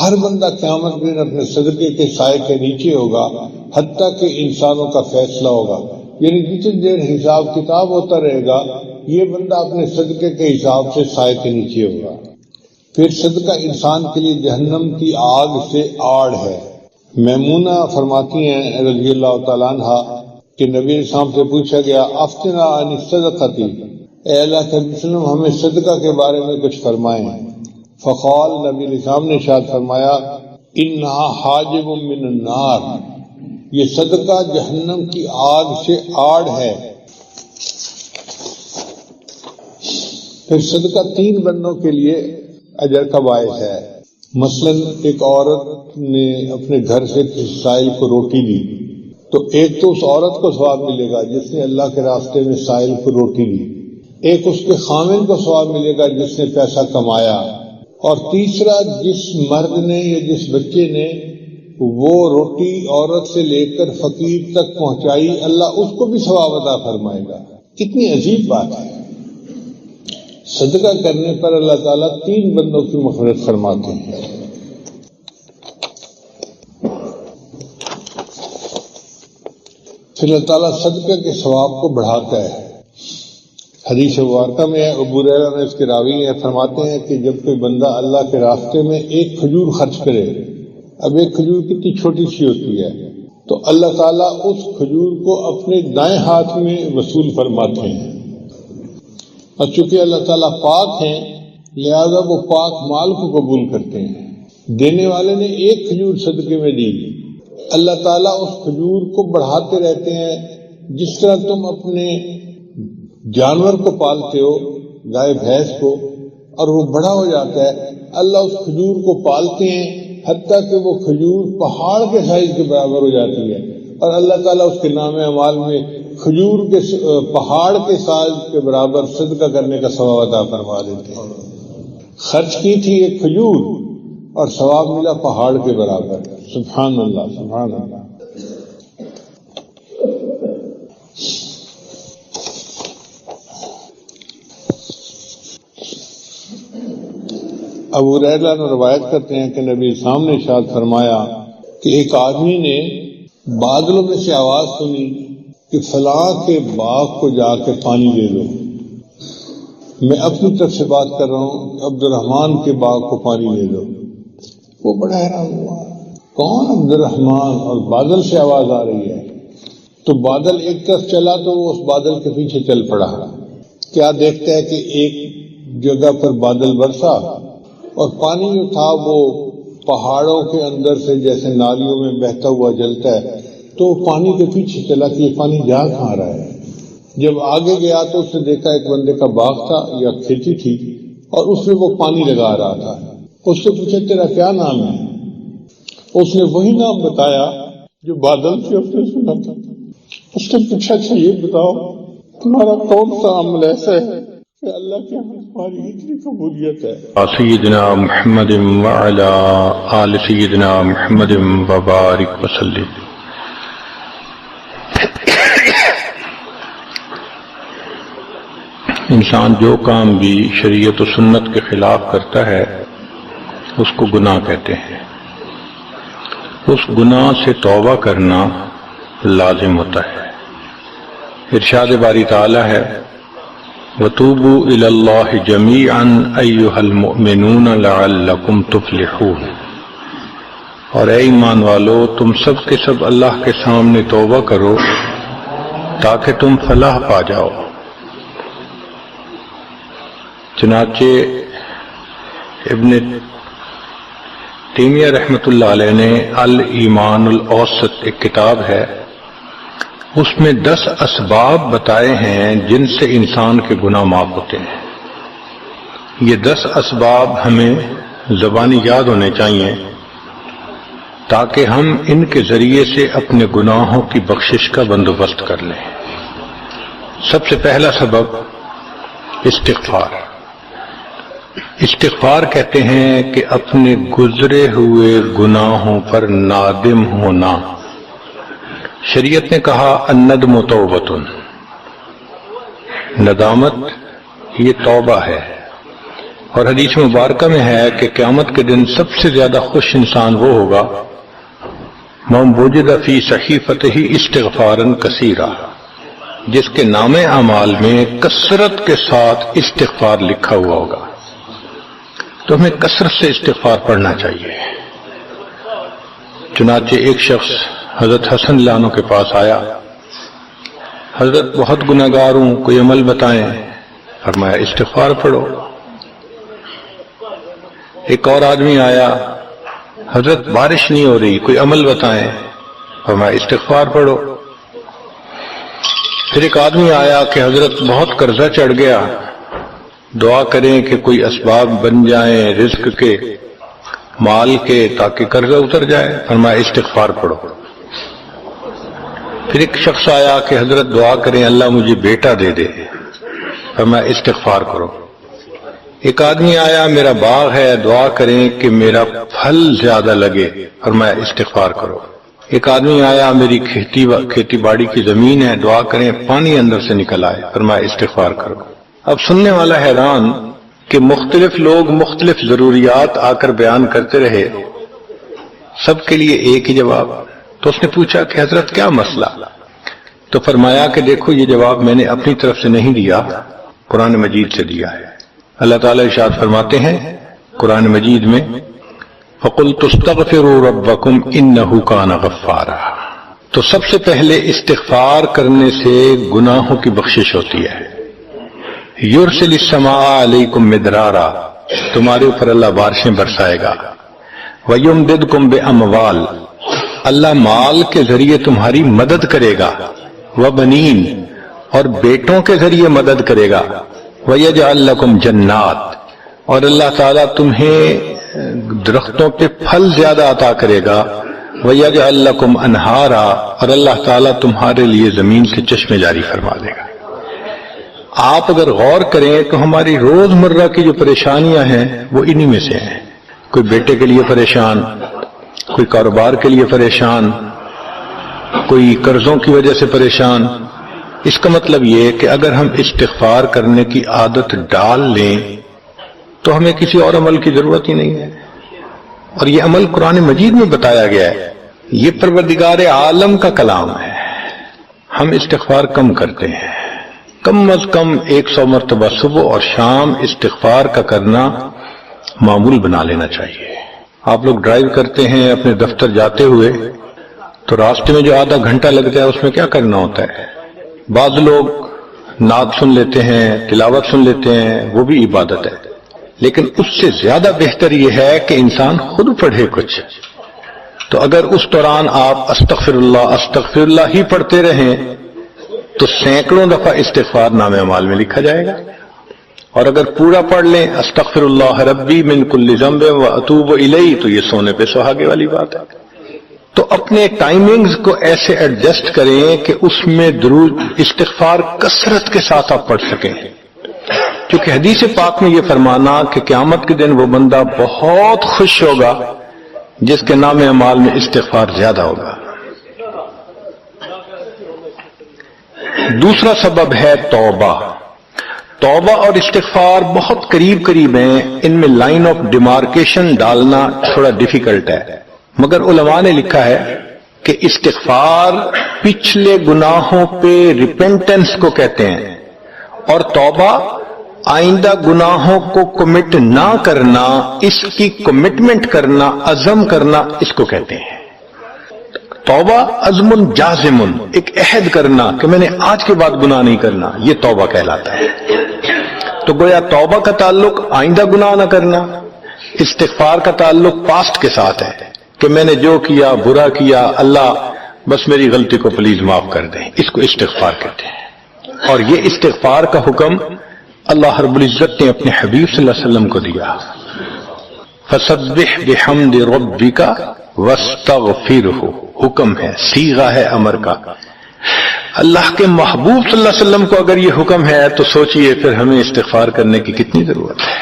ہر بندہ قیامت کے دن اپنے صدقے کے سائے کے نیچے ہوگا، حتیٰ کہ انسانوں کا فیصلہ ہوگا، یعنی جتنی دیر حساب کتاب ہوتا رہے گا یہ بندہ اپنے صدقے کے حساب سے سائے کے نیچے ہوگا۔ پھر صدقہ انسان کے لیے جہنم کی آگ سے آڑ ہے۔ میمونہ فرماتی ہیں رضی اللہ تعالیٰ عنہ کہ نبی اسلام سے پوچھا گیا افتنا عن الصدقۃ، اے اللہ کے وسلم ہمیں صدقہ کے بارے میں کچھ فرمائیں۔ فقال، نبی اسلام نے ارشاد فرمایا انہا حاجب من النار، یہ صدقہ جہنم کی آگ سے آڑ ہے۔ پھر صدقہ 3 بندوں کے لیے اجر کا باعث ہے۔ مثلا ایک عورت نے اپنے گھر سے کسی سائل کو روٹی دی تو ایک تو اس عورت کو ثواب ملے گا جس نے اللہ کے راستے میں سائل کو روٹی دی، ایک اس کے خامن کو ثواب ملے گا جس نے پیسہ کمایا، اور تیسرا جس مرد نے یا جس بچے نے وہ روٹی عورت سے لے کر فقیر تک پہنچائی اللہ اس کو بھی ثواب عطا فرمائے گا۔ کتنی عجیب بات ہے، صدقہ کرنے پر اللہ تعالیٰ 3 بندوں کی مغفرت فرماتے ہیں۔ پھر اللہ تعالیٰ صدقہ کے ثواب کو بڑھاتا ہے۔ حدیث مبارکہ میں ابو ہریرہ میں اس کے راوی ہیں فرماتے ہیں کہ جب کوئی بندہ اللہ کے راستے میں ایک کھجور خرچ کرے، اب ایک کھجور کتنی چھوٹی سی ہوتی ہے، تو اللہ تعالیٰ اس کھجور کو اپنے دائیں ہاتھ میں وصول فرماتے ہیں، اور چونکہ اللہ تعالیٰ پاک ہیں لہذا وہ پاک مال کو قبول کرتے ہیں۔ دینے والے نے ایک کھجور صدقے میں دی، اللہ تعالیٰ اس کھجور کو بڑھاتے رہتے ہیں، جس طرح تم اپنے جانور کو پالتے ہو، گائے بھینس کو، اور وہ بڑا ہو جاتا ہے، اللہ اس کھجور کو پالتے ہیں حتیٰ کہ وہ کھجور پہاڑ کے سائز کے برابر ہو جاتی ہے، اور اللہ تعالیٰ اس کے نام اعمال میں کھجور کے پہاڑ کے سائز کے برابر صدقہ کرنے کا ثواب عطا فرما دیتے ہیں۔ خرچ کی تھی ایک کھجور اور ثواب ملا پہاڑ کے برابر۔ سبحان اللہ، سبحان اللہ۔ ابو ہریرہ روایت کرتے ہیں کہ نبی اسلام نے ارشاد فرمایا کہ ایک آدمی نے بادلوں میں سے آواز سنی کہ فلاں کے باغ کو جا کے پانی دے دو۔ میں اپنی طرف سے بات کر رہا ہوں کہ عبد الرحمن کے باغ کو پانی دے دو۔ وہ بڑا حیران ہوا، کون عبد الرحمن، اور بادل سے آواز آ رہی ہے۔ تو بادل ایک طرف چلا تو وہ اس بادل کے پیچھے چل پڑا۔ کیا دیکھتا ہے کہ ایک جگہ پر بادل برسا اور پانی جو تھا وہ پہاڑوں کے اندر سے جیسے نالیوں میں بہتا ہوا جلتا ہے، تو پانی کے پیچھے چلا کہ یہ پانی جا کہاں رہا ہے۔ جب آگے گیا تو اس نے دیکھا ایک بندے کا باغ تھا یا کھیتی تھی اور اس میں وہ پانی لگا رہا تھا۔ اس سے پوچھا تیرا کیا نام ہے؟ اس نے وہی نام بتایا جو بادل سے اس نے سنا تھا۔ اس نے پوچھا اچھا یہ بتاؤ تمہارا کون سا عمل ایسا ہے کہ اللہ کے یہاں تمہاری اتنی قبولیت ہے؟ سیدنا محمد وعلی آل سیدنا محمد وبارک وسلم۔ انسان جو کام بھی شریعت و سنت کے خلاف کرتا ہے اس کو گناہ کہتے ہیں۔ اس گناہ سے توبہ کرنا لازم ہوتا ہے۔ ارشاد باری تعالی ہے وَتُوبُوا إِلَى اللَّهِ جَمِيعًا أَيُّهَا الْمُؤْمِنُونَ لَعَلَّكُمْ تُفْلِحُونَ، اور اے ایمان والو تم سب کے سب اللہ کے سامنے توبہ کرو تاکہ تم فلاح پا جاؤ۔ چنانچہ ابن تیمیہ رحمۃ اللہ علیہ نے الایمان الاوسط ایک کتاب ہے، اس میں 10 اسباب بتائے ہیں جن سے انسان کے گناہ معاف ہوتے ہیں۔ یہ 10 اسباب ہمیں زبانی یاد ہونے چاہیے تاکہ ہم ان کے ذریعے سے اپنے گناہوں کی بخشش کا بندوبست کر لیں۔ سب سے پہلا سبب استغفار۔ استغفار کہتے ہیں کہ اپنے گزرے ہوئے گناہوں پر نادم ہونا۔ شریعت نے کہا الندم توبۃ، ندامت یہ توبہ ہے۔ اور حدیث مبارکہ میں ہے کہ قیامت کے دن سب سے زیادہ خوش انسان وہ ہوگا من وجد فی صحیفتہ استغفارا کثیرا، جس کے نام اعمال میں کثرت کے ساتھ استغفار لکھا ہوا ہوگا۔ تو ہمیں کثرت سے استغفار پڑھنا چاہیے۔ چنانچہ ایک شخص حضرت حسن اللہ عنہ کے پاس آیا، حضرت بہت گناہگار ہوں، کوئی عمل بتائیں۔ فرمایا استغفار پڑھو۔ ایک اور آدمی آیا، حضرت بارش نہیں ہو رہی، کوئی عمل بتائیں۔ فرمایا استغفار پڑھو۔ پھر ایک آدمی آیا کہ حضرت بہت قرضہ چڑھ گیا، دعا کریں کہ کوئی اسباب بن جائیں رزق کے، مال کے، تاکہ قرضہ اتر جائے۔ فرمایا استغفار پڑھو۔ پھر ایک شخص آیا کہ حضرت دعا کریں اللہ مجھے بیٹا دے دے۔ فرمایا استغفار کرو۔ ایک آدمی آیا میرا باغ ہے، دعا کریں کہ میرا پھل زیادہ لگے۔ فرمایا استغفار کرو۔ ایک آدمی آیا میری کھیتی باڑی کی زمین ہے، دعا کریں پانی اندر سے نکل آئے۔ فرمایا استغفار کرو۔ اب سننے والا حیران کہ مختلف لوگ مختلف ضروریات آ کر بیان کرتے رہے، سب کے لیے ایک ہی جواب۔ تو اس نے پوچھا کہ حضرت کیا مسئلہ؟ تو فرمایا کہ دیکھو یہ جواب میں نے اپنی طرف سے نہیں دیا، قرآن مجید سے دیا ہے۔ اللہ تعالیٰ ارشاد فرماتے ہیں قرآن مجید میں فَقُلْتُ اسْتَغْفِرُوا رَبَّكُمْ إِنَّهُ كَانَ غَفَّارًا۔ تو سب سے پہلے استغفار کرنے سے گناہوں کی بخشش ہوتی ہے۔ يُرْسِلِ السَّمَاءَ عَلَيْكُمْ مِدْرَارًا، تمہارے اوپر اللہ بارشیں برسائے گا۔ وَيُمْدِدْكُمْ بِأَمْوَالٍ، اللہ مال کے ذریعے تمہاری مدد کرے گا۔ وَبَنِينَ، اور بیٹوں کے ذریعے مدد کرے گا۔ وَيَجْعَلْ لَكُمْ جَنَّاتٍ، اور اللہ تعالیٰ تمہیں درختوں پہ پھل زیادہ عطا کرے گا۔ وَيَجْعَلْ لَكُمْ أَنْهَارًا، اور اللہ تعالیٰ تمہارے لیے زمین سے چشمے جاری فرما دے گا۔ آپ اگر غور کریں تو ہماری روزمرہ کی جو پریشانیاں ہیں وہ انہی میں سے ہیں۔ کوئی بیٹے کے لیے پریشان، کوئی کاروبار کے لیے پریشان، کوئی قرضوں کی وجہ سے پریشان۔ اس کا مطلب یہ کہ اگر ہم استغفار کرنے کی عادت ڈال لیں تو ہمیں کسی اور عمل کی ضرورت ہی نہیں ہے۔ اور یہ عمل قرآن مجید میں بتایا گیا ہے، یہ پروردگار عالم کا کلام ہے۔ ہم استغفار کم کرتے ہیں، کم از کم 100 مرتبہ صبح اور شام استغفار کا کرنا معمول بنا لینا چاہیے۔ آپ لوگ ڈرائیو کرتے ہیں اپنے دفتر جاتے ہوئے تو راستے میں جو آدھا گھنٹہ لگتا ہے اس میں کیا کرنا ہوتا ہے؟ بعض لوگ نعت سن لیتے ہیں، تلاوت سن لیتے ہیں، وہ بھی عبادت ہے، لیکن اس سے زیادہ بہتر یہ ہے کہ انسان خود پڑھے کچھ۔ تو اگر اس دوران آپ استغفر اللہ ہی پڑھتے رہیں تو سینکڑوں دفعہ استغفار نامہ اعمال میں لکھا جائے گا۔ اور اگر پورا پڑھ لیں استغفر اللہ ربی من کل ذنب واتوب الیہ، تو یہ سونے پہ سہاگے والی بات ہے۔ تو اپنے ٹائمنگز کو ایسے ایڈجسٹ کریں کہ اس میں درود استغفار کثرت کے ساتھ آپ پڑھ سکیں، کیونکہ حدیث پاک میں یہ فرمانا کہ قیامت کے دن وہ بندہ بہت خوش ہوگا جس کے نام اعمال میں استغفار زیادہ ہوگا۔ دوسرا سبب ہے توبہ۔ توبہ اور استغفار بہت قریب ہیں، ان میں لائن آف ڈیمارکیشن ڈالنا تھوڑا ڈیفیکلٹ ہے، مگر علماء نے لکھا ہے کہ استغفار پچھلے گناہوں پہ ریپینٹنس کو کہتے ہیں، اور توبہ آئندہ گناہوں کو کمٹ نہ کرنا، اس کی کمٹمنٹ کرنا، عزم کرنا، اس کو کہتے ہیں۔ توبہ عزم جازم، ایک عہد کرنا کہ میں نے آج کے بعد گناہ نہیں کرنا، یہ توبہ کہلاتا ہے۔ تو گویا توبہ کا تعلق آئندہ گناہ نہ کرنا، استغفار کا تعلق پاسٹ کے ساتھ ہے کہ میں نے جو کیا برا کیا، اللہ بس میری غلطی کو پلیز معاف کر دیں، اس کو استغفار کہتے ہیں۔ اور یہ استغفار کا حکم اللہ رب العزت نے اپنے حبیب صلی اللہ علیہ وسلم کو دیا، فسبح بحمد ربک واستغفرہ، حکم ہے، صیغہ ہے امر کا۔ اللہ کے محبوب صلی اللہ علیہ وسلم کو اگر یہ حکم ہے تو سوچئے پھر ہمیں استغفار کرنے کی کتنی ضرورت ہے۔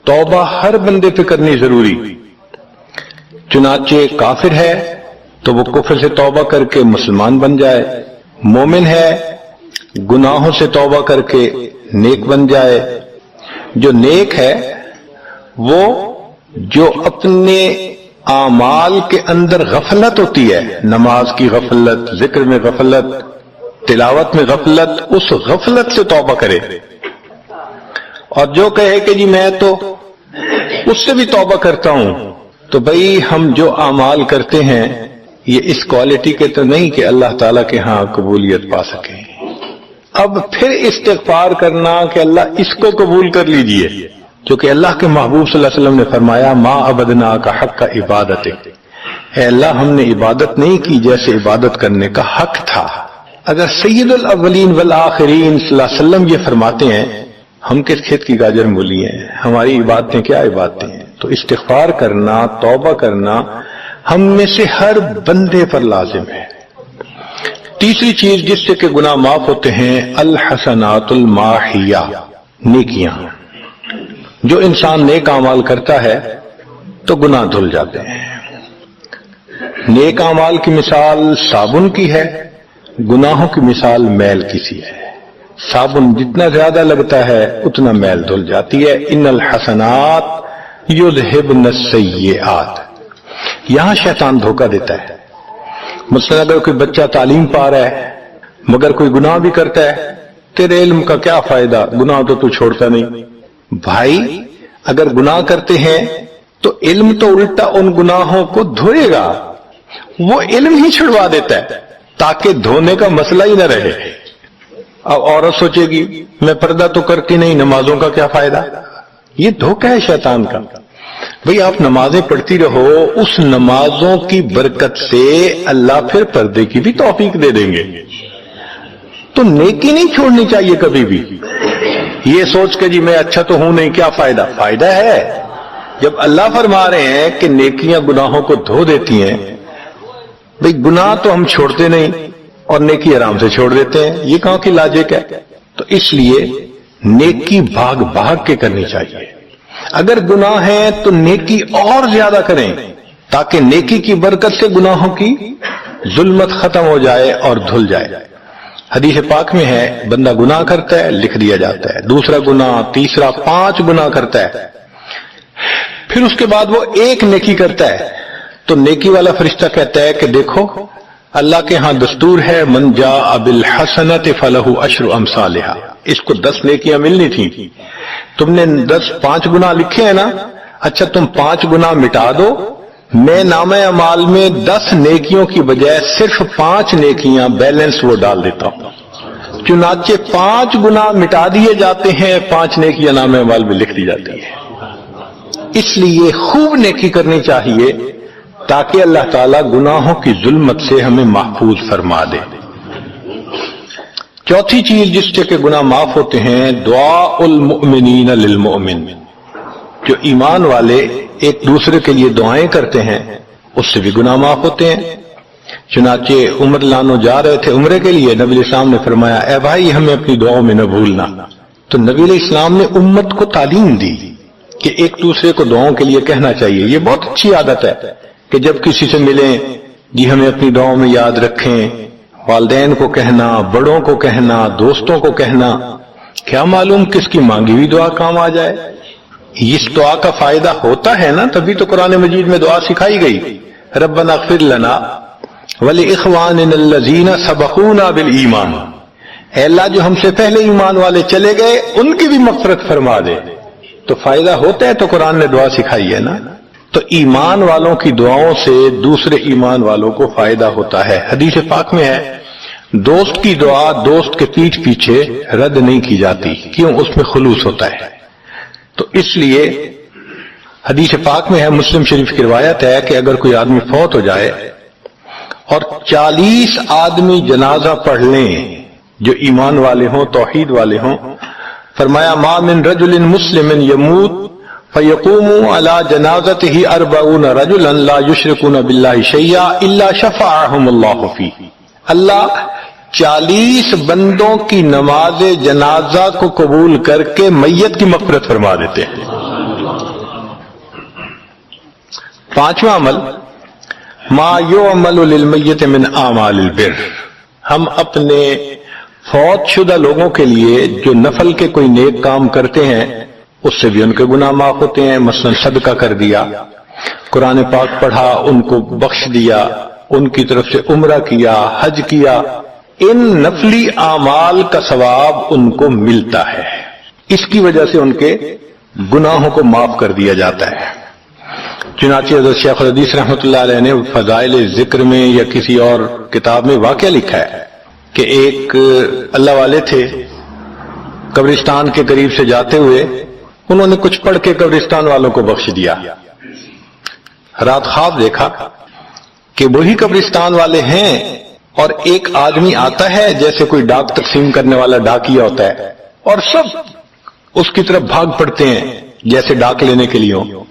توبہ ہر بندے پہ کرنی ضروری، چنانچہ کافر ہے تو وہ کفر سے توبہ کر کے مسلمان بن جائے، مومن ہے گناہوں سے توبہ کر کے نیک بن جائے، جو نیک ہے وہ جو اپنے اعمال کے اندر غفلت ہوتی ہے، نماز کی غفلت، ذکر میں غفلت، تلاوت میں غفلت، اس غفلت سے توبہ کرے، اور جو کہے کہ جی میں تو اس سے بھی توبہ کرتا ہوں، تو بھئی ہم جو اعمال کرتے ہیں یہ اس کوالٹی کے تو نہیں کہ اللہ تعالیٰ کے ہاں قبولیت پا سکیں۔ اب پھر استغفار کرنا کہ اللہ اس کو قبول کر لیجئے، کیونکہ اللہ کے محبوب صلی اللہ علیہ وسلم نے فرمایا ما عبدنا کا حق کا عبادت، اے اللہ ہم نے عبادت نہیں کی جیسے عبادت کرنے کا حق تھا۔ اگر سید الاولین والآخرین صلی اللہ علیہ وسلم یہ فرماتے ہیں، ہم کس کھیت کی گاجر مولی ہیں، ہماری عبادتیں کیا عبادتیں ہیں؟ تو استغفار کرنا، توبہ کرنا ہم میں سے ہر بندے پر لازم ہے۔ تیسری چیز جس سے کہ گناہ معاف ہوتے ہیں، الحسنات الماحیہ، نیکیاں۔ جو انسان نیک اعمال کرتا ہے تو گناہ دھل جاتے ہیں۔ نیک اعمال کی مثال صابن کی ہے، گناہوں کی مثال میل کی سی ہے۔ صابن جتنا زیادہ لگتا ہے اتنا میل دھل جاتی ہے۔ ان الحسنات یذہبن السیئات، یہاں شیطان دھوکہ دیتا ہے۔ مثلا اگر کوئی بچہ تعلیم پا رہا ہے مگر کوئی گناہ بھی کرتا ہے، تیرے علم کا کیا فائدہ، گناہ تو چھوڑتا نہیں۔ بھائی اگر گناہ کرتے ہیں تو علم تو الٹا ان گناہوں کو دھوئے گا، وہ علم ہی چھڑوا دیتا ہے تاکہ دھونے کا مسئلہ ہی نہ رہے۔ اب عورت سوچے گی میں پردہ تو کرتی نہیں، نمازوں کا کیا فائدہ؟ یہ دھوکہ ہے شیطان کا۔ بھئی آپ نمازیں پڑھتی رہو، اس نمازوں کی برکت سے اللہ پھر پردے کی بھی توفیق دے دیں گے۔ تو نیکی نہیں چھوڑنی چاہیے کبھی بھی، یہ سوچ کے جی میں اچھا تو ہوں نہیں، کیا فائدہ؟ فائدہ ہے۔ جب اللہ فرما رہے ہیں کہ نیکیاں گناہوں کو دھو دیتی ہیں، بھئی گناہ تو ہم چھوڑتے نہیں اور نیکی آرام سے چھوڑ دیتے ہیں، یہ کہاں کی لاجک ہے؟ تو اس لیے نیکی بھاگ بھاگ کے کرنی چاہیے۔ اگر گناہ ہے تو نیکی اور زیادہ کریں تاکہ نیکی کی برکت سے گناہوں کی ظلمت ختم ہو جائے اور دھل جائے۔ حدیث پاک میں ہے بندہ گناہ کرتا ہے لکھ دیا جاتا ہے، دوسرا گناہ، تیسرا، 5 گناہ کرتا ہے، پھر اس کے بعد وہ ایک نیکی کرتا ہے تو نیکی والا فرشتہ کہتا ہے کہ دیکھو اللہ کے ہاں دستور ہے من جاء بالحسنۃ فلہ عشر امثالھا، اس کو 10 نیکیاں ملنی تھیں، تم نے 5 گناہ لکھے ہیں نا، اچھا تم 5 گناہ مٹا دو، میں نامہ اعمال میں 10 نیکیوں کی بجائے صرف 5 نیکیاں بیلنس وہ ڈال دیتا ہوں۔ چنانچہ 5 گناہ مٹا دیے جاتے ہیں، 5 نیکیاں نامہ اعمال میں لکھ دی جاتی ہیں۔ اس لیے خوب نیکی کرنی چاہیے تاکہ اللہ تعالیٰ گناہوں کی ظلمت سے ہمیں محفوظ فرما دے۔ چوتھی چیز جس سے کہ گناہ معاف ہوتے ہیں، دعاء المؤمنین للمؤمن، جو ایمان والے ایک دوسرے کے لیے دعائیں کرتے ہیں اس سے بھی گناہ معاف ہوتے ہیں۔ چنانچہ عمر لانو جا رہے تھے عمرے کے لیے، نبی علیہ السلام نے فرمایا اے بھائی ہمیں اپنی دعاؤں میں نہ بھولنا، تو نبی علیہ السلام نے امت کو تعلیم دی کہ ایک دوسرے کو دعاؤں کے لیے کہنا چاہیے۔ یہ بہت اچھی عادت ہے کہ جب کسی سے ملیں جی ہمیں اپنی دعاؤں میں یاد رکھیں، والدین کو کہنا، بڑوں کو کہنا، دوستوں کو کہنا، کیا معلوم کس کی مانگی ہوئی دعا کام آ جائے۔ اس دعا کا فائدہ ہوتا ہے نا، تبھی تو قرآن مجید میں دعا سکھائی گئی، ربنا اغفر لنا ولاخواننا الذین سبقونا بالایمان، اے اللہ جو ہم سے پہلے ایمان والے چلے گئے ان کی بھی مغفرت فرما دے۔ تو فائدہ ہوتا ہے تو قرآن نے دعا سکھائی ہے نا۔ تو ایمان والوں کی دعاؤں سے دوسرے ایمان والوں کو فائدہ ہوتا ہے۔ حدیث پاک میں ہے دوست کی دعا دوست کے پیٹھ پیچھے رد نہیں کی جاتی، کیوں؟ اس میں خلوص ہوتا ہے۔ تو اس لیے حدیث پاک میں ہے، مسلم شریف کی روایت ہے کہ اگر کوئی آدمی فوت ہو جائے اور 40 آدمی جنازہ پڑھ لیں جو ایمان والے ہوں، توحید والے ہوں، فرمایا ما من رجل مسلم یموت فیقوم علی جنازتہ 40 رجلا لا یشرکون باللہ شیئا الا شفعهم اللہ فیہ، اللہ 40 بندوں کی نماز جنازہ کو قبول کر کے میت کی مغفرت فرما دیتے ہیں۔ 5واں عمل ما یعمل للمیت من اعمال البر، ہم اپنے فوت شدہ لوگوں کے لیے جو نفل کے کوئی نیک کام کرتے ہیں اس سے بھی ان کے گناہ معاف ہوتے ہیں. مثلا صدقہ کر دیا, قرآن پاک پڑھا, ان کو بخش دیا, ان کی طرف سے عمرہ کیا, حج کیا, ان نفلی اعمال کا ثواب ان کو ملتا ہے. اس کی وجہ سے ان کے گناہوں کو معاف کر دیا جاتا ہے. چنانچہ حضرت شیخ الحدیث رحمۃ اللہ علیہ نے فضائل ذکر میں یا کسی اور کتاب میں واقعہ لکھا ہے کہ ایک اللہ والے تھے, قبرستان کے قریب سے جاتے ہوئے انہوں نے کچھ پڑھ کے قبرستان والوں کو بخش دیا. رات خواب دیکھا کہ وہی قبرستان والے ہیں اور ایک آدمی آتا ہے جیسے کوئی ڈاک تقسیم کرنے والا ڈاکیا ہوتا ہے, اور سب اس کی طرف بھاگ پڑتے ہیں جیسے ڈاک لینے کے لیے ہو.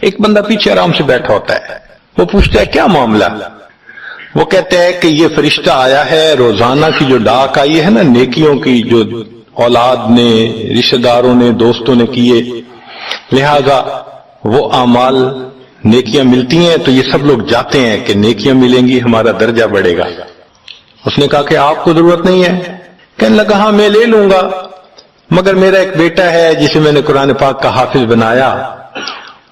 ایک بندہ پیچھے آرام سے بیٹھا ہوتا ہے. وہ پوچھتا ہے کیا معاملہ؟ وہ کہتا ہے کہ یہ فرشتہ آیا ہے, روزانہ کی جو ڈاک آئی ہے نا نیکیوں کی, جو اولاد نے, رشتہ داروں نے, دوستوں نے کیے, لہذا وہ اعمال نیکیاں ملتی ہیں تو یہ سب لوگ جاتے ہیں کہ نیکیاں ملیں گی, ہمارا درجہ بڑھے گا. اس نے کہا کہ آپ کو ضرورت نہیں ہے. کہنے لگا ہاں میں لے لوں گا, مگر میرا ایک بیٹا ہے جسے میں نے قرآن پاک کا حافظ بنایا,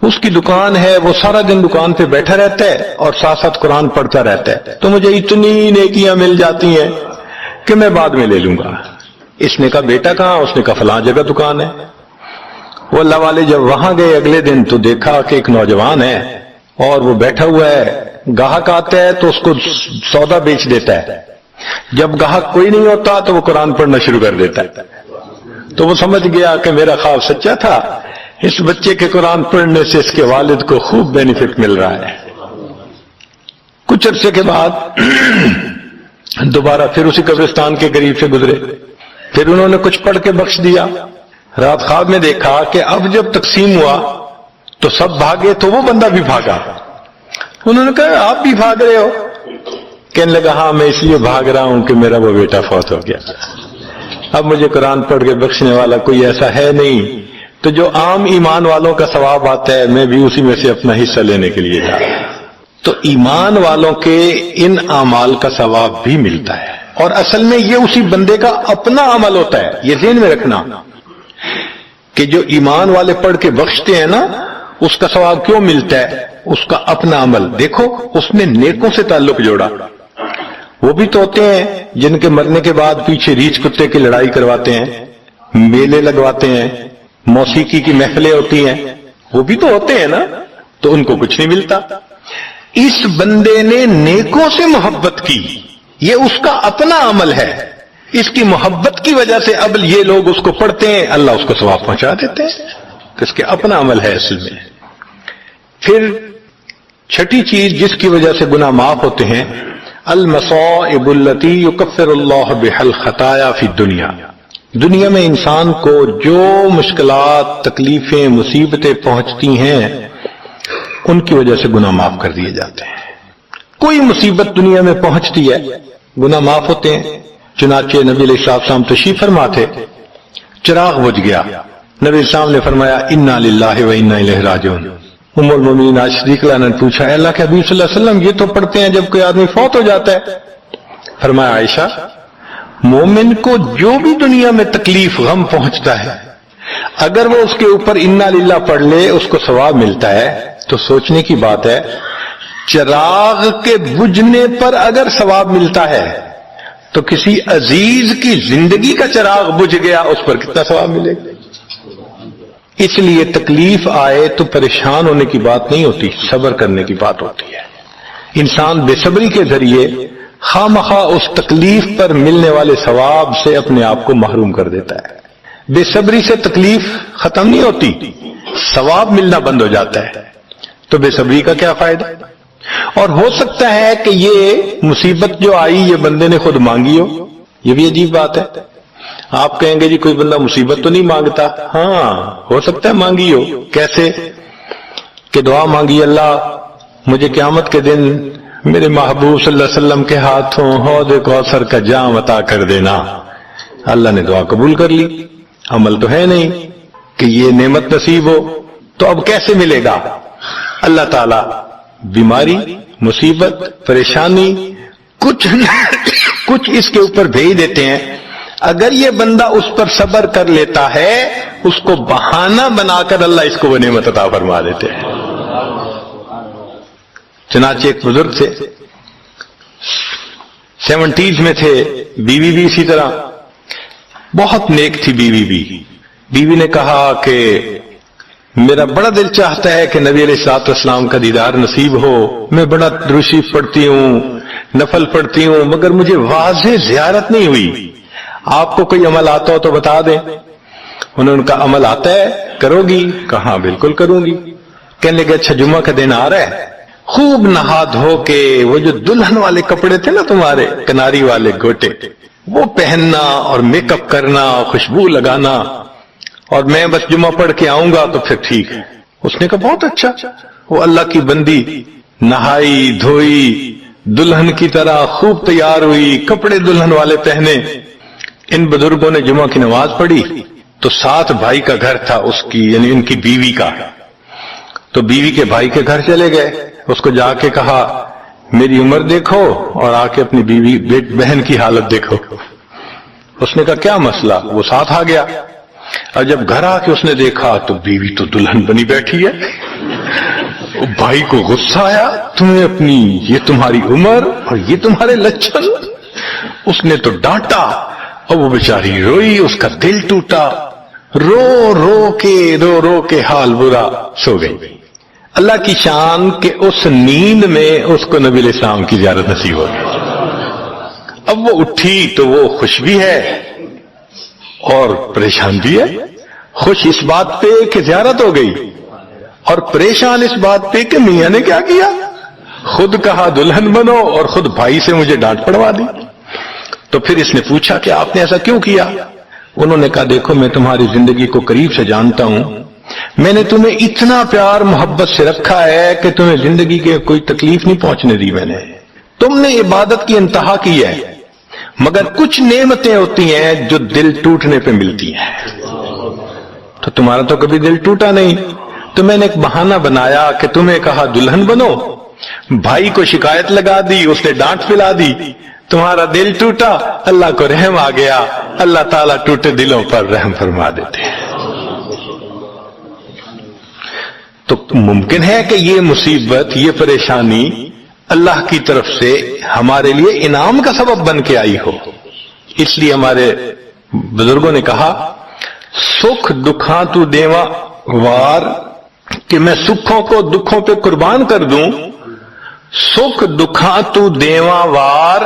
اس کی دکان ہے, وہ سارا دن دکان پہ بیٹھا رہتا ہے اور ساتھ ساتھ قرآن پڑھتا رہتا ہے, تو مجھے اتنی نیکیاں مل جاتی ہیں کہ میں بعد میں لے لوں گا. اس نے کہا بیٹا کہاں؟ اس نے کہا فلاں جگہ دکان ہے. وہ اللہ والے جب وہاں گئے اگلے دن تو دیکھا کہ ایک نوجوان ہے اور وہ بیٹھا ہوا ہے, گاہک آتا ہے تو اس کو سودا بیچ دیتا ہے, جب گاہک کوئی نہیں ہوتا تو وہ قرآن پڑھنا شروع کر دیتا ہے. تو وہ سمجھ گیا کہ میرا خواب سچا تھا, اس بچے کے قرآن پڑھنے سے اس کے والد کو خوب بینیفٹ مل رہا ہے. کچھ عرصے کے بعد دوبارہ پھر اسی قبرستان کے قریب سے گزرے, پھر انہوں نے کچھ پڑھ کے بخش دیا. رات خواب میں دیکھا کہ اب جب تقسیم ہوا تو سب بھاگے تو وہ بندہ بھی بھاگا. انہوں نے کہا آپ بھی بھاگ رہے ہو؟ کہنے لگا ہاں میں اس لیے بھاگ رہا ہوں کہ میرا وہ بیٹا فوت ہو گیا, اب مجھے قرآن پڑھ کے بخشنے والا کوئی ایسا ہے نہیں, تو جو عام ایمان والوں کا ثواب آتا ہے میں بھی اسی میں سے اپنا حصہ لینے کے لیے جا رہا ہوں. تو ایمان والوں کے ان اعمال کا ثواب بھی ملتا ہے, اور اصل میں یہ اسی بندے کا اپنا عمل ہوتا ہے. یہ ذہن میں رکھنا کہ جو ایمان والے پڑھ کے بخشتے ہیں نا, اس کا ثواب کیوں ملتا ہے؟ اس کا اپنا عمل. دیکھو اس نے نیکوں سے تعلق جوڑا. وہ بھی تو ہوتے ہیں جن کے مرنے کے بعد پیچھے ریچھ کتے کی لڑائی کرواتے ہیں, میلے لگواتے ہیں, موسیقی کی محفلیں ہوتی ہیں, وہ بھی تو ہوتے ہیں نا, تو ان کو کچھ نہیں ملتا. اس بندے نے نیکوں سے محبت کی, یہ اس کا اپنا عمل ہے, اس کی محبت کی وجہ سے اب یہ لوگ اس کو پڑھتے ہیں, اللہ اس کو ثواب پہنچا دیتے ہیں, تو اس کے اپنا عمل ہے اصل میں. پھر چھٹی چیز جس کی وجہ سے گناہ معاف ہوتے ہیں, المصائب التي يكفر الله بها الخطايا في الدنيا. دنیا میں انسان کو جو مشکلات, تکلیفیں, مصیبتیں پہنچتی ہیں ان کی وجہ سے گناہ معاف کر دیے جاتے ہیں. کوئی مصیبت دنیا میں پہنچتی ہے گناہ معاف ہوتے ہیں. چنانچہ نبی علیہ السلام تشریف فرما تھے, چراغ بجھ گیا, نبی السلام نے فرمایا انا للہ و انا الیہ راجعون. ام المومنین عائشہ صدیقہ نے پوچھا اے اللہ کے حبیب صلی اللہ علیہ وسلم یہ تو پڑھتے ہیں جب کوئی آدمی فوت ہو جاتا ہے. فرمایا عائشہ مومن کو جو بھی دنیا میں تکلیف غم پہنچتا ہے اگر وہ اس کے اوپر انا للہ پڑھ لے اس کو ثواب ملتا ہے. تو سوچنے کی بات ہے, چراغ کے بجھنے پر اگر ثواب ملتا ہے تو کسی عزیز کی زندگی کا چراغ بجھ گیا اس پر کتنا ثواب ملے گا. اس لیے تکلیف آئے تو پریشان ہونے کی بات نہیں ہوتی, صبر کرنے کی بات ہوتی ہے. انسان بے صبری کے ذریعے خواہ مخواہ اس تکلیف پر ملنے والے ثواب سے اپنے آپ کو محروم کر دیتا ہے. بے صبری سے تکلیف ختم نہیں ہوتی, ثواب ملنا بند ہو جاتا ہے. تو بے صبری کا کیا فائدہ؟ اور ہو سکتا ہے کہ یہ مصیبت جو آئی یہ بندے نے خود مانگی ہو, یہ بھی عجیب بات ہے. آپ کہیں گے جی کوئی بندہ مصیبت تو نہیں مانگتا, ہاں ہو سکتا ہے مانگی ہو. کیسے کہ دعا مانگی اللہ مجھے قیامت کے دن میرے محبوب صلی اللہ علیہ وسلم کے ہاتھوں حوض کوثر کا جام عطا کر دینا, اللہ نے دعا قبول کر لی. عمل تو ہے نہیں کہ یہ نعمت نصیب ہو, تو اب کیسے ملے گا؟ اللہ تعالی بیماری, مصیبت, پریشانی کچھ اس کے اوپر بھیج دیتے ہیں. اگر یہ بندہ اس پر صبر کر لیتا ہے، اس کو بہانہ بنا کر اللہ اس کو وہ نعمت عطا فرما دیتے ہیں۔ چنانچہ ایک بزرگ تھے، 70s میں تھے، بیوی بھی اسی طرح، بہت نیک تھی بیوی بھی۔ بیوی نے کہا کہ میرا بڑا دل چاہتا ہے کہ نبی علیہ الصلوۃ والسلام کا دیدار نصیب ہو، میں بڑا درود شریف پڑھتی ہوں، نفل پڑھتی ہوں، مگر مجھے واضح زیارت نہیں ہوئی، آپ کو کوئی عمل آتا ہو تو بتا دیں۔ انہوں نے کہا عمل آتا ہے، کرو گی؟ کہا بالکل کروں گی۔ کہنے لگے اچھا جمعہ کا دن آ رہا ہے، خوب نہا دھو کے وہ جو دلہن والے کپڑے تھے نا تمہارے، کناری والے گوٹے، وہ پہننا اور میک اپ کرنا، خوشبو لگانا، اور میں بس جمعہ پڑھ کے آؤں گا تو پھر ٹھیک ہے۔ اس نے کہا بہت اچھا۔ وہ اللہ کی بندی نہائی دھوئی، دلہن کی طرح خوب تیار ہوئی، کپڑے دلہن والے پہنے۔ ان بزرگوں نے جمعہ کی نماز پڑھی تو ساتھ بھائی کا گھر تھا اس کی، یعنی ان کی بیوی کا، تو بیوی کے بھائی کے گھر چلے گئے، اس کو جا کے کہا میری عمر دیکھو اور آ کے اپنی بیوی بہن کی حالت دیکھو۔ اس نے کہا کیا مسئلہ؟ وہ ساتھ آ گیا، اور جب گھر آ کے اس نے دیکھا تو بیوی تو دلہن بنی بیٹھی ہے۔ بھائی کو غصہ آیا، تمہیں اپنی یہ تمہاری عمر اور یہ تمہارے لچھن۔ اس نے تو ڈانٹا اور وہ بیچاری روئی، اس کا دل ٹوٹا، رو رو کے حال برا، سو گئی۔ اللہ کی شان کہ اس نیند میں اس کو نبی علیہ السلام کی زیارت نصیب ہو گئی۔ اب وہ اٹھی تو وہ خوش بھی ہے اور پریشان بھی ہے، خوش اس بات پہ کہ زیارت ہو گئی، اور پریشان اس بات پہ کہ میاں نے کیا کیا، خود کہا دلہن بنو اور خود بھائی سے مجھے ڈانٹ پڑوا دی۔ تو پھر اس نے پوچھا کہ آپ نے ایسا کیوں کیا؟ انہوں نے کہا دیکھو میں تمہاری زندگی کو قریب سے جانتا ہوں، میں نے تمہیں اتنا پیار محبت سے رکھا ہے کہ تمہیں زندگی کے کوئی تکلیف نہیں پہنچنے دی میں نے، تم نے عبادت کی انتہا کی ہے، مگر کچھ نعمتیں ہوتی ہیں جو دل ٹوٹنے پہ ملتی ہیں، تو تمہارا تو کبھی دل ٹوٹا نہیں، تو میں نے ایک بہانہ بنایا کہ تمہیں کہا دلہن بنو، بھائی کو شکایت لگا دی، اس نے ڈانٹ پلا دی، تمہارا دل ٹوٹا، اللہ کو رحم آ گیا، اللہ تعالیٰ ٹوٹے دلوں پر رحم فرما دیتے ہیں۔ تو ممکن ہے کہ یہ مصیبت، یہ پریشانی اللہ کی طرف سے ہمارے لیے انعام کا سبب بن کے آئی ہو۔ اس لیے ہمارے بزرگوں نے کہا سکھ دکھاں تو دیواں وار، کہ میں سکھوں کو دکھوں پہ قربان کر دوں، سکھ دکھاں تو دیواں وار،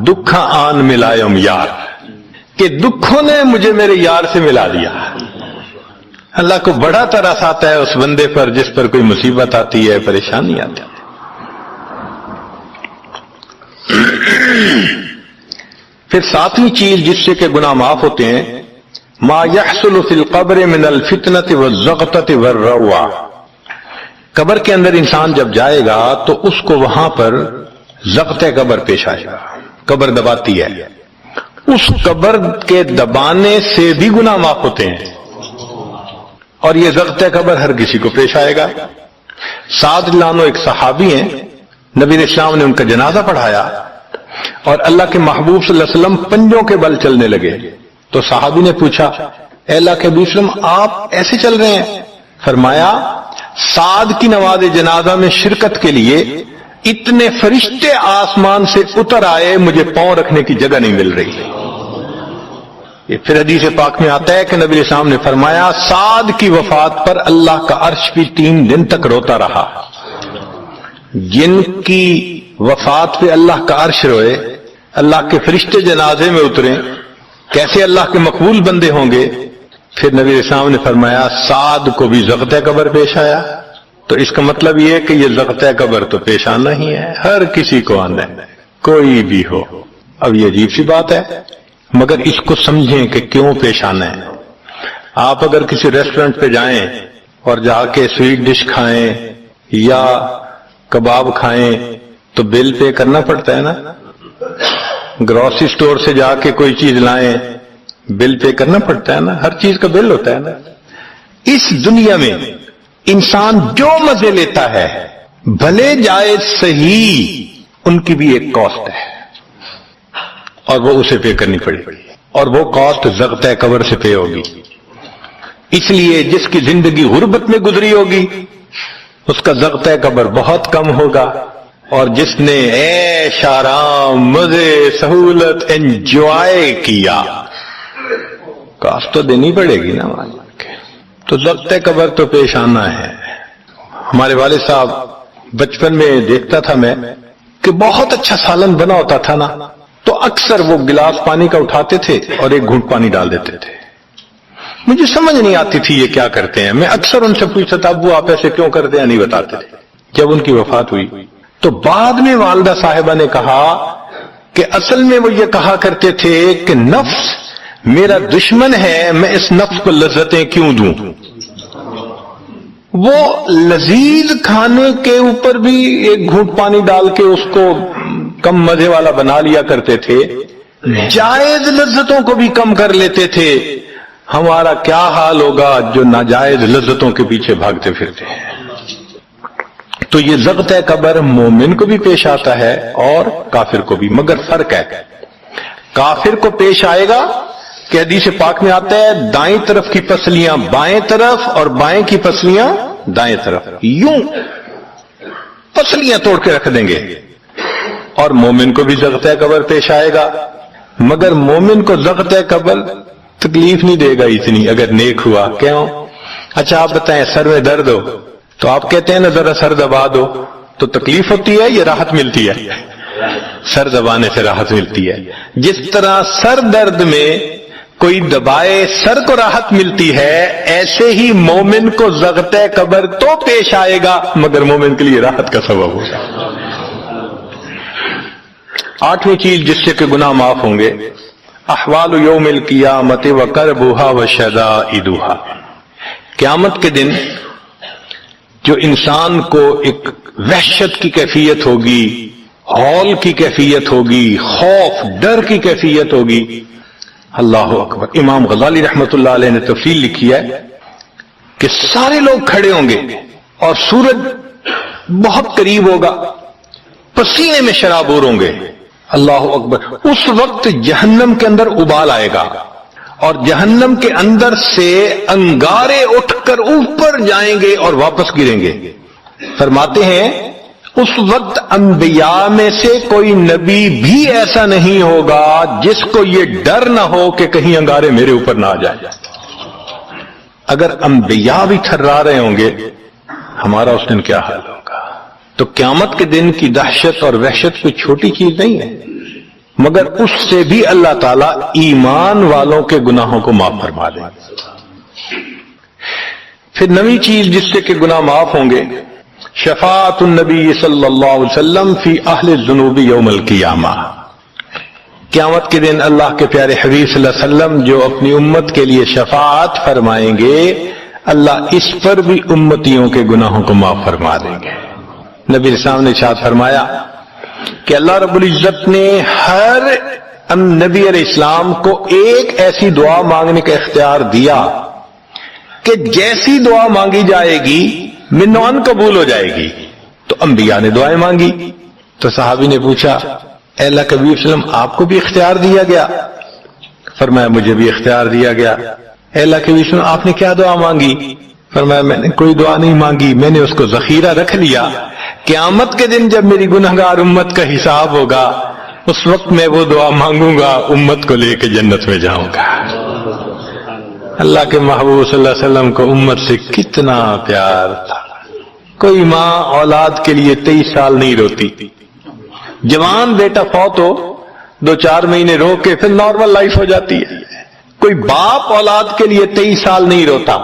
دکھاں آن ملائم یار، کہ دکھوں نے مجھے میرے یار سے ملا دیا۔ اللہ کو بڑا ترس آتا ہے اس بندے پر جس پر کوئی مصیبت آتی ہے، پریشانی آتی ہے۔ پھر ساتویں چیز جس سے کہ گناہ معاف ہوتے ہیں، ما يحصل فی القبر من الفتنة والزغطة والروع، قبر کے اندر انسان جب جائے گا تو اس کو وہاں پر ضغط قبر پیش آئے گا، قبر دباتی ہے، اس قبر کے دبانے سے بھی گناہ معاف ہوتے ہیں، اور یہ ضغط قبر ہر کسی کو پیش آئے گا۔ سعد لانو ایک صحابی ہیں، نبی علیہ السلام نے ان کا جنازہ پڑھایا اور اللہ کے محبوب صلی اللہ علیہ وسلم پنجوں کے بل چلنے لگے، تو صحابی نے پوچھا اے اللہ کے حبیب صلی اللہ علیہ وسلم آپ ایسے چل رہے ہیں؟ فرمایا سعد کی نماز جنازہ میں شرکت کے لیے اتنے فرشتے آسمان سے اتر آئے، مجھے پاؤں رکھنے کی جگہ نہیں مل رہی۔ یہ پھر حدیث پاک میں آتا ہے کہ نبی علیہ السلام نے فرمایا سعد کی وفات پر اللہ کا عرش بھی 3 دن تک روتا رہا۔ جن کی وفات پہ اللہ کا عرش روئے، اللہ کے فرشتے جنازے میں اتریں، کیسے اللہ کے مقبول بندے ہوں گے؟ پھر نبی علیہ السلام نے فرمایا سعد کو بھی ضغط قبر پیش آیا، تو اس کا مطلب یہ ہے کہ یہ ضغط قبر تو پیش آنا ہی ہے، ہر کسی کو آنا ہے، کوئی بھی ہو۔ اب یہ عجیب سی بات ہے، مگر اس کو سمجھیں کہ کیوں پیش آنا ہے۔ آپ اگر کسی ریسٹورنٹ پہ جائیں اور جا کے سویٹ ڈش کھائیں یا کباب کھائیں تو بل پے کرنا پڑتا ہے نا، گروسری سٹور سے جا کے کوئی چیز لائیں بل پے کرنا پڑتا ہے نا، ہر چیز کا بل ہوتا ہے نا۔ اس دنیا میں انسان جو مزے لیتا ہے بھلے جائز صحیح، ان کی بھی ایک کاسٹ ہے اور وہ اسے پے کرنی پڑے گی۔ اور وہ کاسٹ ضغطۂ قبر سے پے ہوگی. اس لیے جس کی زندگی غربت میں گزری ہوگی اس کا ضغطۂ قبر بہت کم ہوگا، اور جس نے عیش آرام مزے سہولت انجوائے کیا کاسٹ تو دینی پڑے گی نا مالک. تو ضغطۂ قبر تو پیش آنا ہے. ہمارے والد صاحب بچپن میں دیکھتا تھا میں کہ بہت اچھا سالن بنا ہوتا تھا نا، تو اکثر وہ گلاس پانی کا اٹھاتے تھے اور ایک گھونٹ پانی ڈال دیتے تھے. مجھے سمجھ نہیں آتی تھی یہ کیا کرتے ہیں. میں اکثر ان سے پوچھتا تھا ابو آپ ایسے کیوں کرتے ہیں، نہیں بتاتے تھے. جب ان کی وفات ہوئی تو بعد میں والدہ صاحبہ نے کہا کہ اصل میں وہ یہ کہا کرتے تھے کہ نفس میرا دشمن ہے، میں اس نفس کو لذتیں کیوں دوں. وہ لذیذ کھانے کے اوپر بھی ایک گھونٹ پانی ڈال کے اس کو کم مزے والا بنا لیا کرتے تھے، جائز لذتوں کو بھی کم کر لیتے تھے. ہمارا کیا حال ہوگا جو ناجائز لذتوں کے پیچھے بھاگتے پھرتے ہیں. تو یہ ضغطۂ قبر مومن کو بھی پیش آتا ہے اور کافر کو بھی، مگر فرق ہے. کافر کو پیش آئے گا کہ حدیث پاک میں آتا ہے دائیں طرف کی پسلیاں بائیں طرف اور بائیں کی پسلیاں دائیں طرف، یوں پسلیاں توڑ کے رکھ دیں گے. اور مومن کو بھی ضغطۂ قبر پیش آئے گا، مگر مومن کو ضغطۂ قبر تکلیف نہیں دے گا اتنی اگر نیک ہوا. کیوں؟ اچھا آپ بتائیں سر میں درد ہو تو آپ کہتے ہیں نا ذرا سر دبا دو، تو تکلیف ہوتی ہے یا راحت ملتی ہے؟ سر دبانے سے راحت ملتی ہے. جس طرح سر درد میں کوئی دبائے سر کو راحت ملتی ہے، ایسے ہی مومن کو ضغطۂ قبر تو پیش آئے گا مگر مومن کے لیے راحت کا سبب ہوگا. 8ویں چیز جس سے کہ گناہ معاف ہوں گے، احوال یوم القیامت وکربھا وشدائدھا. قیامت کے دن جو انسان کو ایک وحشت کی کیفیت ہوگی، ہول کی کیفیت ہوگی، خوف ڈر کی کیفیت ہوگی. اللہ اکبر. امام غزالی رحمت اللہ علیہ نے تفصیل لکھی ہے کہ سارے لوگ کھڑے ہوں گے اور سورج بہت قریب ہوگا، پسینے میں شرابور ہوں گے. اللہ اکبر. اس وقت جہنم کے اندر ابال آئے گا اور جہنم کے اندر سے انگارے اٹھ کر اوپر جائیں گے اور واپس گریں گے. فرماتے ہیں اس وقت انبیاء میں سے کوئی نبی بھی ایسا نہیں ہوگا جس کو یہ ڈر نہ ہو کہ کہیں انگارے میرے اوپر نہ آ جائے. اگر انبیاء بھی تھرا رہے ہوں گے ہمارا اس دن کیا حال ہوگا. تو قیامت کے دن کی دہشت اور وحشت کوئی چھوٹی چیز نہیں ہے، مگر اس سے بھی اللہ تعالیٰ ایمان والوں کے گناہوں کو معاف فرما دے. پھر نویں چیز جس سے کہ گناہ معاف ہوں گے، شفاعت النبی صلی اللہ علیہ وسلم فی اہل الذنوب یوم القیامہ. قیامت کے دن اللہ کے پیارے حبیب صلی اللہ علیہ وسلم جو اپنی امت کے لیے شفاعت فرمائیں گے، اللہ اس پر بھی امتیوں کے گناہوں کو معاف فرما دیں گے. نبی اسلام نے ارشاد فرمایا کہ اللہ رب العزت نے ہر نبی علیہ السلام کو ایک ایسی دعا مانگنے کا اختیار دیا کہ جیسی دعا مانگی جائے گی منوان قبول ہو جائے گی. تو انبیاء نے دعائیں مانگی. تو صحابی نے پوچھا اے اللہ کے نبی وسلم آپ کو بھی اختیار دیا گیا؟ فرمایا مجھے بھی اختیار دیا گیا. اے اللہ کے نبی وسلم آپ نے کیا دعا مانگی؟ فرمایا میں نے کوئی دعا نہیں مانگی، میں نے اس کو ذخیرہ رکھ لیا. قیامت کے دن جب میری گنہگار امت کا حساب ہوگا اس وقت میں وہ دعا مانگوں گا، امت کو لے کے جنت میں جاؤں گا. اللہ کے محبوب صلی اللہ علیہ وسلم کو امت سے کتنا پیار تھا. کوئی ماں اولاد کے لیے 23 سال نہیں روتی. جوان بیٹا فوت ہو 2-4 مہینے رو کے پھر نارمل لائف ہو جاتی ہے. کوئی باپ اولاد کے لیے 23 سال نہیں روتا.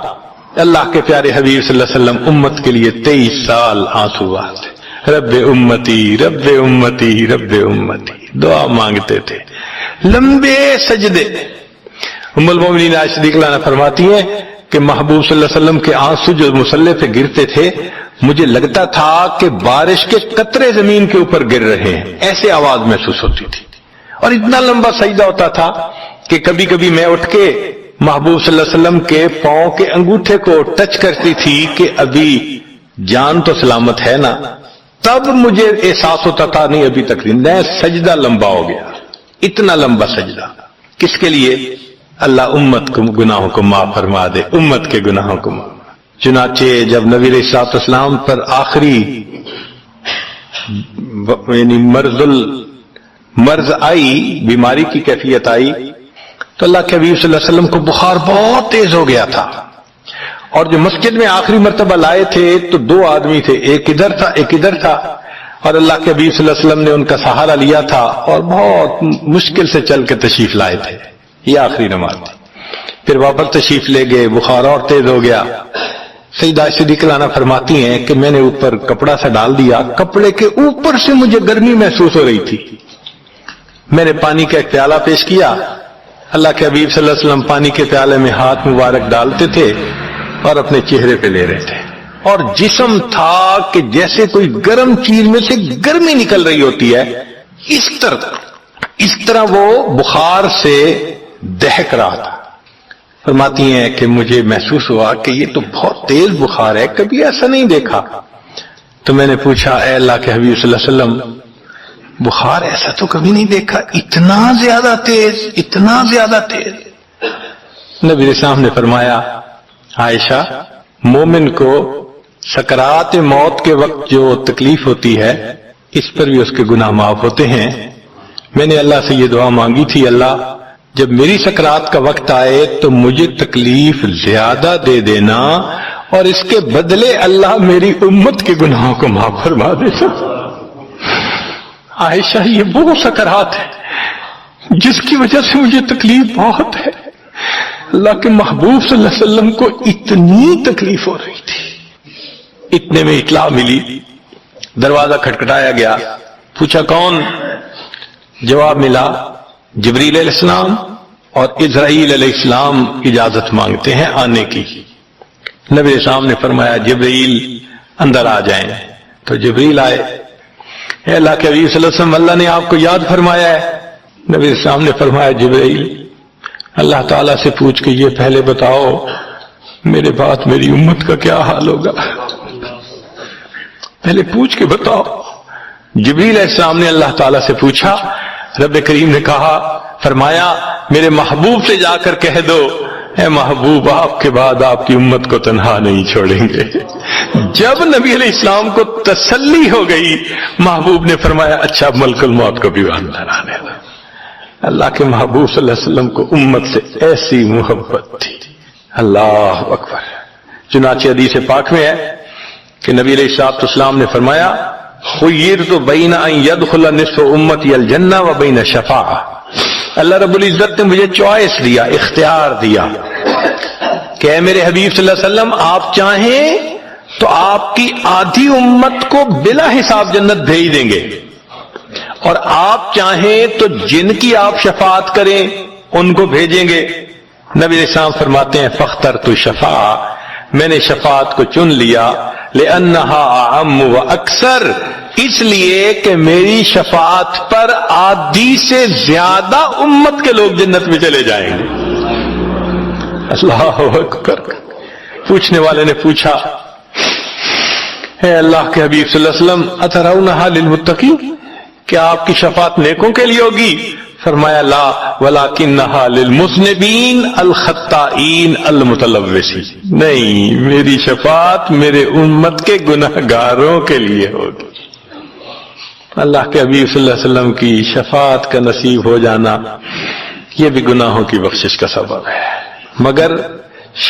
اللہ کے پیارے حبیب صلی اللہ علیہ وسلم امت کے لیے 23 سال آنسو بہاتے. رب امتی رب امتی رب امتی دعا مانگتے تھے. لمبے سجدے. ام المومنین عائشہ صدیقہ عنہا فرماتی ہیں کہ محبوب صلی اللہ علیہ وسلم کے آنسو جو مصلی پہ گرتے تھے مجھے لگتا تھا کہ بارش کے قطرے زمین کے اوپر گر رہے ہیں، ایسے آواز محسوس ہوتی تھی. اور اتنا لمبا سجدہ ہوتا تھا کہ کبھی کبھی میں اٹھ کے محبوب صلی اللہ علیہ وسلم کے پاؤں کے انگوٹھے کو ٹچ کرتی تھی کہ ابھی جان تو سلامت ہے نا. تب مجھے احساس ہوتا تھا نہیں ابھی تک نہیں. سجدہ لمبا ہو گیا، اتنا لمبا سجدہ. کس کے لیے؟ اللہ امت کو گناہوں کو معاف فرما دے، امت کے گناہوں کو معاف۔ چنانچہ جب نبی علیہ الصلوۃ والسلام پر آخری یعنی مرض آئی، بیماری کی کیفیت آئی، تو اللہ کے حبیب صلی اللہ علیہ وسلم کو بخار بہت تیز ہو گیا تھا، اور جو مسجد میں آخری مرتبہ لائے تھے تو 2 آدمی تھے، ایک ادھر تھا ایک ادھر تھا، اور اللہ کے حبیب صلی اللہ علیہ وسلم نے ان کا سہارا لیا تھا اور بہت مشکل سے چل کے تشریف لائے تھے۔ یہ آخری نماز تھی، پھر واپس تشریف لے گئے، بخار اور تیز ہو گیا۔ سیدہ صدیقہ عنہا فرماتی ہیں کہ میں نے اوپر کپڑا سا ڈال دیا، کپڑے کے اوپر سے مجھے گرمی محسوس ہو رہی تھی، میں نے پانی کا ایک پیالہ پیش کیا، اللہ کے حبیب صلی اللہ علیہ وسلم پانی کے پیالے میں ہاتھ مبارک ڈالتے تھے اور اپنے چہرے پہ لے رہے تھے، اور جسم تھا کہ جیسے کوئی گرم چیز میں سے گرمی نکل رہی ہوتی ہے، اس طرح وہ بخار سے دہک رہا تھا۔ فرماتی ہیں کہ مجھے محسوس ہوا کہ یہ تو بہت تیز بخار ہے، کبھی ایسا نہیں دیکھا۔ تو میں نے پوچھا، اے اللہ کے حبیب صلی اللہ علیہ وسلم، بخار ایسا تو کبھی نہیں دیکھا، اتنا زیادہ تیز، اتنا زیادہ تیز؟ نبی علیہ السلام نے فرمایا، عائشہ، مومن کو سکرات موت کے وقت جو تکلیف ہوتی ہے اس پر بھی اس کے گناہ معاف ہوتے ہیں۔ میں نے اللہ سے یہ دعا مانگی تھی، اللہ جب میری سکرات کا وقت آئے تو مجھے تکلیف زیادہ دے دینا، اور اس کے بدلے اللہ میری امت کے گناہوں کو معاف فرما دینا۔ عائشہ، یہ وہ سکرات ہے جس کی وجہ سے مجھے تکلیف بہت ہے، اللہ کے محبوب صلی اللہ علیہ وسلم کو اتنی تکلیف ہو رہی تھی۔ اتنے میں اطلاع ملی، دروازہ کھٹکھٹایا گیا، پوچھا کون؟ جواب ملا، جبریل علیہ السلام اور اسرائیل علیہ السلام اجازت مانگتے ہیں آنے کی۔ نبی علیہ السلام نے فرمایا، جبریل اندر آ جائیں۔ تو جبریل آئے، اے اللہ کے حبیب صلی اللہ علیہ وسلم، اللہ نے آپ کو یاد فرمایا ہے۔ نبی علیہ السلام نے فرمایا، جبریل اللہ تعالیٰ سے پوچھ کے یہ پہلے بتاؤ میرے بعد میری امت کا کیا حال ہوگا، پہلے پوچھ کے بتاؤ۔ جبریل علیہ السلام نے اللہ تعالیٰ سے پوچھا، رب کریم نے کہا، فرمایا میرے محبوب سے جا کر کہہ دو، اے محبوب آپ کے بعد آپ کی امت کو تنہا نہیں چھوڑیں گے۔ جب نبی علیہ السلام کو تسلی ہو گئی، محبوب نے فرمایا، اچھا ملک الموت کو بھی اندر آنے دو۔ اللہ کے محبوب صلی اللہ علیہ وسلم کو امت سے ایسی محبت تھی، اللہ اکبر۔ چنانچہ حدیث پاک میں ہے کہ نبی علیہ السلام نے فرمایا، خیرت بین ان یدخل نصف امتی الجنہ و بین شفاعہ، اللہ رب العزت نے مجھے چوائس دیا، اختیار دیا کہ اے میرے حبیب صلی اللہ علیہ وسلم، آپ چاہیں تو آپ کی آدھی امت کو بلا حساب جنت بھیج دیں گے، اور آپ چاہیں تو جن کی آپ شفاعت کریں ان کو بھیجیں گے۔ نبی علیہ السلام فرماتے ہیں، فاخترت الشفاعہ، میں نے شفاعت کو چن لیا، لأنہا اعم و اکثر، اس لیے کہ میری شفاعت پر آدھی سے زیادہ امت کے لوگ جنت میں چلے جائیں گے۔ اللہ اکبر۔ پوچھنے والے نے پوچھا، اے اللہ کے حبیب صلی اللہ علیہ وسلم، اترونہا للمتقین، کیا آپ کی شفاعت نیکوں کے لیے ہوگی؟ فرمایا، لا ولکنہا للمذنبین الخطائین المتلوثین، نہیں، میری شفاعت میرے امت کے گناہگاروں کے لیے ہوگی۔ اللہ کے حبیب صلی اللہ علیہ وسلم کی شفاعت کا نصیب ہو جانا یہ بھی گناہوں کی بخشش کا سبب ہے، مگر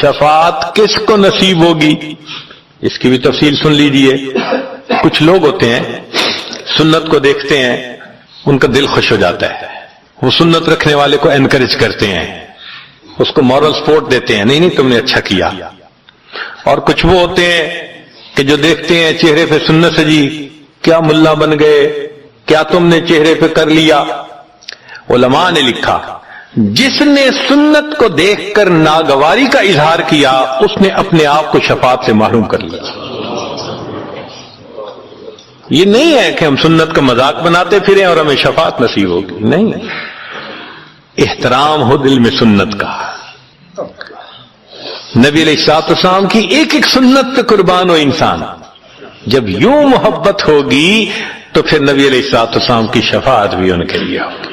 شفاعت کس کو نصیب ہوگی اس کی بھی تفصیل سن لیجئے۔ کچھ لوگ ہوتے ہیں سنت کو دیکھتے ہیں، ان کا دل خوش ہو جاتا ہے، وہ سنت رکھنے والے کو انکریج کرتے ہیں، اس کو مورل سپورٹ دیتے ہیں، نہیں نہیں تم نے اچھا کیا۔ اور کچھ وہ ہوتے ہیں کہ جو دیکھتے ہیں چہرے پہ سنت سجی، کیا ملا بن گئے، کیا تم نے چہرے پہ کر لیا۔ علماء نے لکھا، جس نے سنت کو دیکھ کر ناگواری کا اظہار کیا، اس نے اپنے آپ کو شفاعت سے محروم کر لیا۔ یہ نہیں ہے کہ ہم سنت کا مذاق بناتے پھریں اور ہمیں شفاعت نصیب ہوگی، نہیں، احترام ہو دل میں سنت کا، نبی علیہ السلام کی ایک ایک سنت پہ قربان ہو انسان۔ جب یوں محبت ہوگی تو پھر نبی علیہ السلام کی شفاعت بھی ان کے لیے ہوگی۔